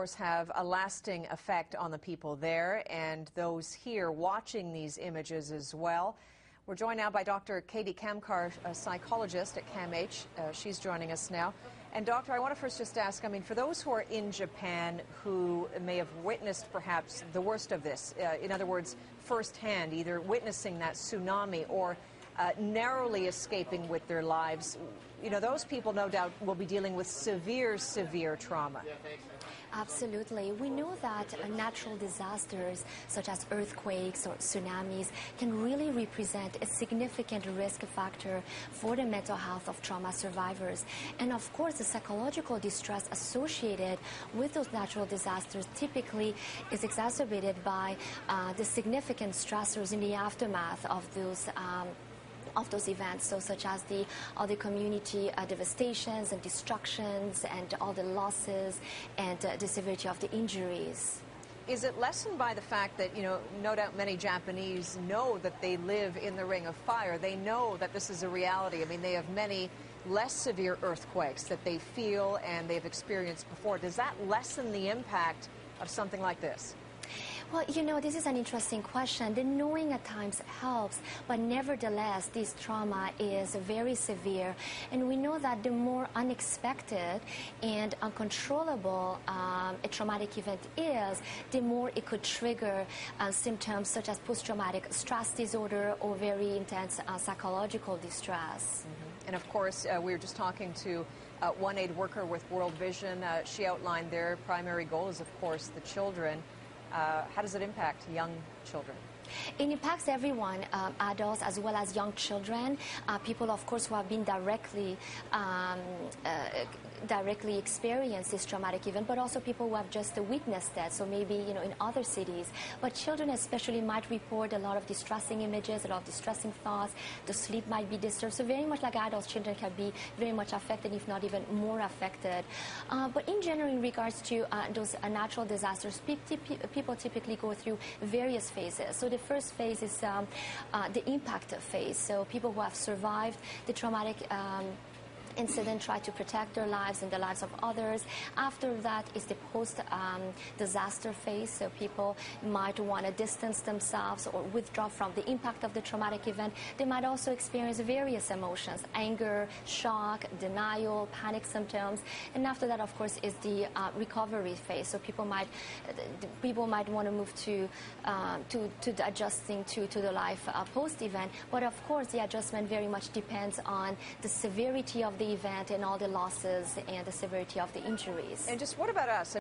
course, have a lasting effect on the people there and those here watching these images as well. We're joined now by Dr. Katie Kamkar, a psychologist at CAMH. She's joining us now. And Doctor, I want to first just ask, for those who are in Japan who may have witnessed perhaps the worst of this, in other words, firsthand, either witnessing that tsunami or narrowly escaping with their lives, those people no doubt will be dealing with severe, severe trauma. Absolutely. We know that natural disasters such as earthquakes or tsunamis can really represent a significant risk factor for the mental health of trauma survivors. And of course, the psychological distress associated with those natural disasters typically is exacerbated by the significant stressors in the aftermath of those events, so such as all the community devastations and destructions and all the losses and the severity of the injuries. Is it lessened by the fact that, no doubt many Japanese know that they live in the Ring of Fire? They know that this is a reality. They have many less severe earthquakes that they feel and they've experienced before. Does that lessen the impact of something like this? Well, this is an interesting question. The knowing at times helps, but nevertheless, this trauma is very severe. And we know that the more unexpected and uncontrollable a traumatic event is, the more it could trigger symptoms such as post-traumatic stress disorder or very intense psychological distress. Mm-hmm. And of course, we were just talking to one aid worker with World Vision. She outlined their primary goal is, of course, the children. How does it impact young children? It impacts everyone, adults as well as young children, people, of course, who have been directly experienced this traumatic event, but also people who have just witnessed that, so maybe, in other cities. But children especially might report a lot of distressing images, a lot of distressing thoughts. The sleep might be disturbed. So very much like adults, children can be very much affected, if not even more affected. But in general, in regards to those natural disasters, people typically go through various phases. So the first phase is the impact phase. So people who have survived the traumatic incident try to protect their lives and the lives of others. After that is the post-disaster phase. So people might want to distance themselves or withdraw from the impact of the traumatic event. They might also experience various emotions: anger, shock, denial, panic symptoms. And after that, of course, is the recovery phase. So people might want to move to adjusting to the life post-event. But of course, the adjustment very much depends on the severity of the event and all the losses and the severity of the injuries. And just what about us?